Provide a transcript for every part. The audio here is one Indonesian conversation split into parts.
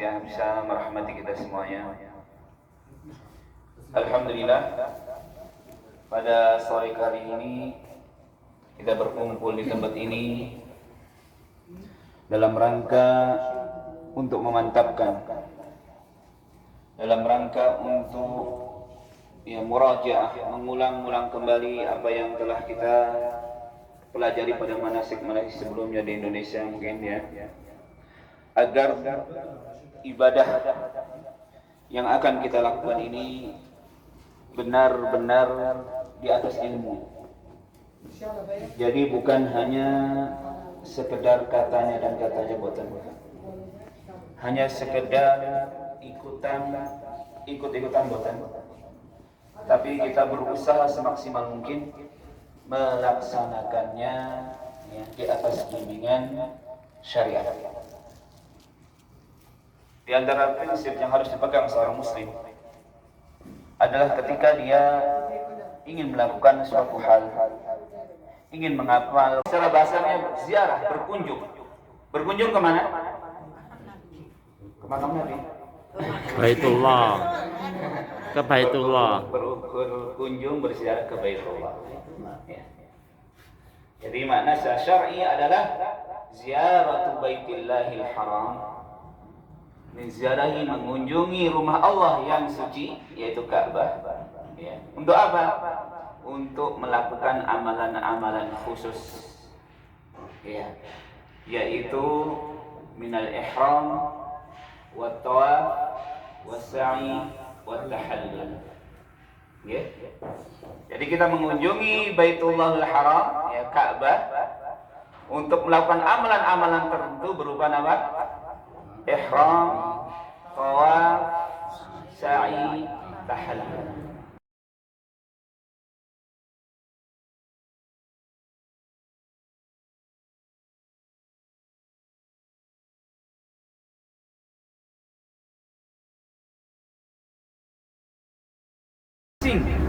yang bisa merahmati kita semuanya. Alhamdulillah, pada sore kali ini kita berkumpul di tempat ini dalam rangka untuk memantapkan, dalam rangka untuk murajaah, mengulang-ulang kembali apa yang telah kita pelajari pada manasik-manasik sebelumnya di Indonesia mungkin agar ibadah yang akan kita lakukan ini benar-benar di atas ilmu. Jadi bukan hanya sekedar katanya dan katanya buatan, hanya sekedar ikut-ikutan buatan, tapi kita berusaha semaksimal mungkin melaksanakannya di atas bimbingan syariat. Di antara prinsip yang harus dipegang seorang muslim adalah ketika dia ingin melakukan suatu hal, ingin menghafal, secara bahasanya ziarah, berkunjung. Berkunjung kemana? Ke makam Nabi. Baitullah. Ke Baitullah. Berkunjung, berziarah ke Baitullah. Jadi makna syar'i adalah ziaratu Baitillahil Haram, menziarahi, mengunjungi rumah Allah yang suci, yaitu Ka'bah. Untuk apa? Untuk melakukan amalan-amalan khusus, yaitu minal ihram, wat tawaf, was sa'i, wat tahallul. Jadi kita mengunjungi Baitullahil Haram, Ka'bah, untuk melakukan amalan-amalan tertentu berupa apa? Ihram, tawaf, sa'i, tahallul.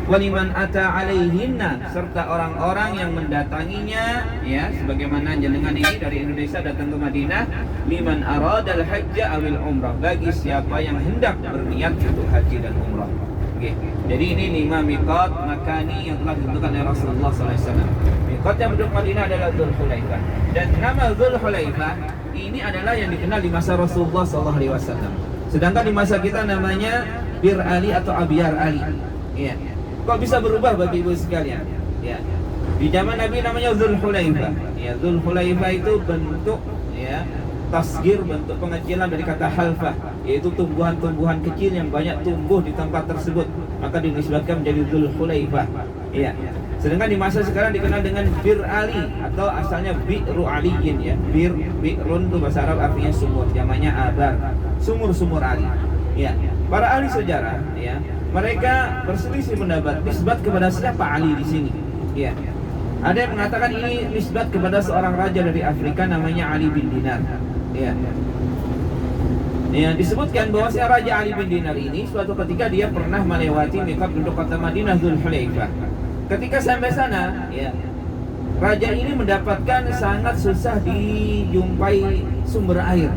Waliman ata alaihinna, serta orang-orang yang mendatanginya, sebagaimana jenengan ini dari Indonesia datang ke Madinah, liman aradal hajja awil umrah, bagi siapa yang hendak berniat untuk haji dan umrah. Jadi ini 5 miqat makani yang telah ditentukan oleh Rasulullah SAW. Miqat yang penduduk Madinah adalah Dzulhulaifah, dan nama Dzulhulaifah ini adalah yang dikenal di masa Rasulullah SAW. Sedangkan di masa kita namanya Bir Ali atau Abyar Ali. Kok bisa berubah bagi ibu sekalian? Di zaman Nabi namanya Dzulhulaifah. Dzulhulaifah itu bentuk tasgir, bentuk pengecilan dari kata halfah, yaitu tumbuhan-tumbuhan kecil yang banyak tumbuh di tempat tersebut, maka dinisbatkan menjadi Dzulhulaifah. Sedangkan di masa sekarang dikenal dengan Bir Ali atau asalnya Bi'ru Aliyin. Bi'run itu bahasa Arab artinya sumur, jamaknya abar, sumur-sumur Ali. Para ahli sejarah mereka berselisih pendapat nisbat kepada siapa Ali di sini. Ada yang mengatakan ini nisbat kepada seorang raja dari Afrika namanya Ali bin Dinar. Disebutkan bahwa si Raja Ali bin Dinar ini suatu ketika dia pernah melewati miqat penduduk kota Madinah Dzulhulaifah. Ketika sampai sana, raja ini mendapatkan sangat susah dijumpai sumber air.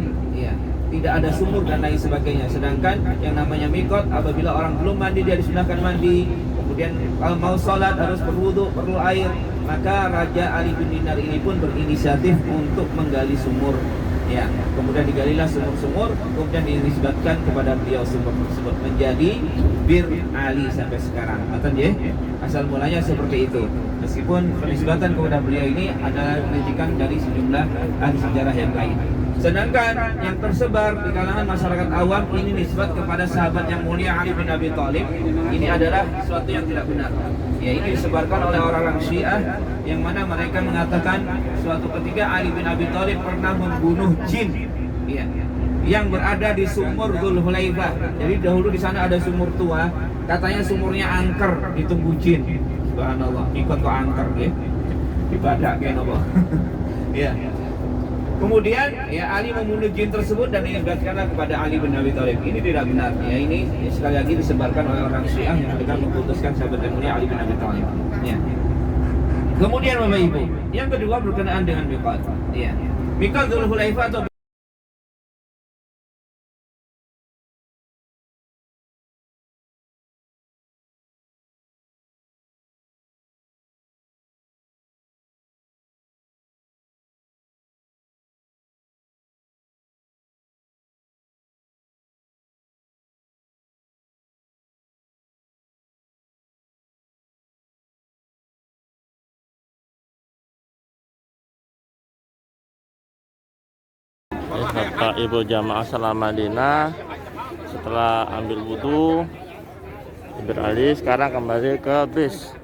Tidak ada sumur dan lain sebagainya. Sedangkan yang namanya miqat, apabila orang belum mandi dia disunahkan mandi. Kemudian kalau mau sholat harus berwudu, perlu air. Maka Raja Ali bin Dinar ini pun berinisiatif untuk menggali sumur. Kemudian digalilah sumur-sumur, kemudian dinisbatkan kepada beliau sumur tersebut menjadi Bir Ali sampai sekarang. Asal mulanya seperti itu. Meskipun penisbatan kepada beliau ini adalah kritikan dari sejumlah ahli sejarah yang lain. Sedangkan yang tersebar di kalangan masyarakat awam ini nisbat kepada sahabat yang mulia Ali bin Abi Thalib. Ini adalah sesuatu yang tidak benar. Ini disebarkan oleh orang-orang Syiah, yang mana mereka mengatakan suatu ketika Ali bin Abi Thalib pernah membunuh jin yang berada di sumur Dzulhulaifah. Jadi dahulu di sana ada sumur tua, katanya sumurnya angker ditunggu jin. Subhanallah, ikut kok angker ibadah kayak apa. Kemudian Ali membunuh jin tersebut dan dinisbatkanlah kepada Ali bin Abi Thalib. Ini tidak benar. Ini sekali lagi disebarkan oleh orang Syiah yang mereka memutuskan sahabat yang mulia Ali bin Abi Thalib. Kemudian Bapak Ibu, yang kedua berkenaan dengan miqat. Miqat Dzulhulaifah atau Beserta ibu jamaah asal Madinah setelah ambil wudhu beralih sekarang kembali ke bis.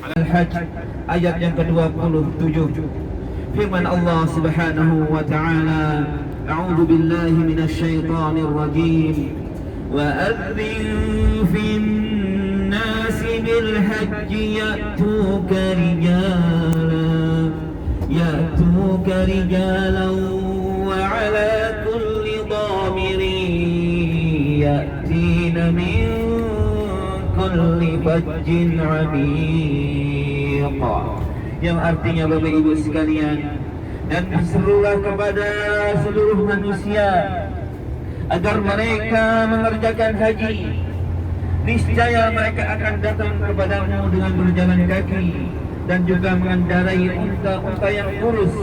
Al-Hajj ayat yang ke-27, firman Allah Subhanahu wa taala, a'udzu billahi minasyaitonir rajim, wa adzin fin nasi bil hajji ya'tuka rijalan wa 'ala kulli dhamirin ya'tina min kulli fajjin 'amiq, yang artinya Bapak Ibu sekalian, dan berserulah kepada seluruh manusia agar mereka mengerjakan haji. Niscaya mereka akan datang kepadamu dengan berjalan kaki dan juga mengendarai unta-unta yang kurus.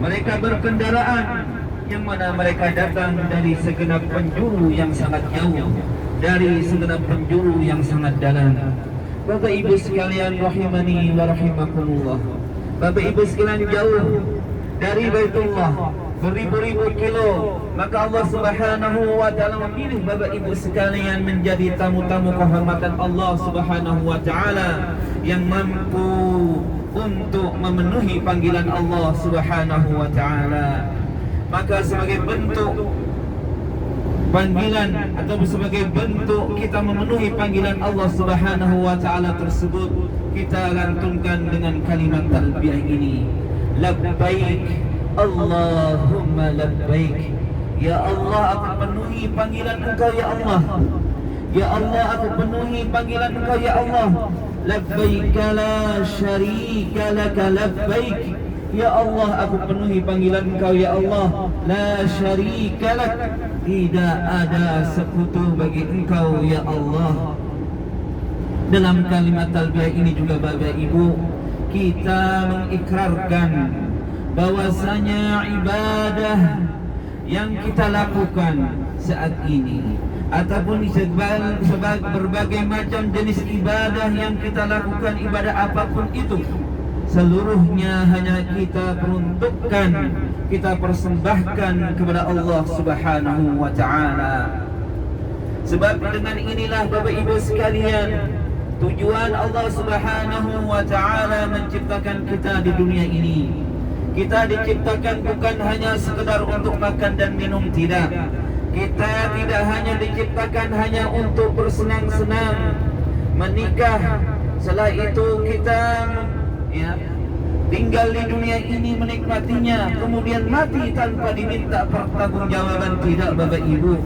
Mereka berkendaraan yang mana mereka datang dari segenap penjuru yang sangat jauh, dari segenap penjuru yang sangat dalam. Bapak Ibu sekalian rahimani wa rahimakumullah, Bapak Ibu sekalian jauh dari Baitullah beribu-ribu kilo, maka Allah Subhanahu wa taala memilih Bapak Ibu sekalian menjadi tamu-tamu kehormatan Allah Subhanahu wa taala yang mampu untuk memenuhi panggilan Allah Subhanahu wa taala. Maka sebagai bentuk panggilan atau sebagai bentuk kita memenuhi panggilan Allah Subhanahu wa taala tersebut, kita lantunkan dengan kalimat talbiyah ini, labbaik Allahumma labbaik. Ya Allah, aku penuhi panggilan Engkau ya Allah. Ya Allah, aku penuhi panggilan Engkau ya Allah. Labbaik la syarika laka labbaik. Ya Allah, aku penuhi panggilan Engkau ya Allah. La syarika lak, tidak ada sekutu bagi Engkau ya Allah. Dalam kalimat talbiyah ini juga Bapak Ibu, kita mengikrarkan bahwasanya ibadah yang kita lakukan saat ini ataupun sebagai berbagai macam jenis ibadah yang kita lakukan, ibadah apapun itu, seluruhnya hanya kita peruntukkan, kita persembahkan kepada Allah Subhanahu wa taala. Sebab dengan inilah Bapak Ibu sekalian, tujuan Allah Subhanahu wa taala menciptakan kita di dunia ini. Kita diciptakan bukan hanya sekedar untuk makan dan minum, tidak. Kita tidak hanya diciptakan hanya untuk bersenang-senang, menikah, setelah itu kita tinggal di dunia ini menikmatinya, kemudian mati tanpa diminta pertanggungjawaban, tidak Bapak Ibu.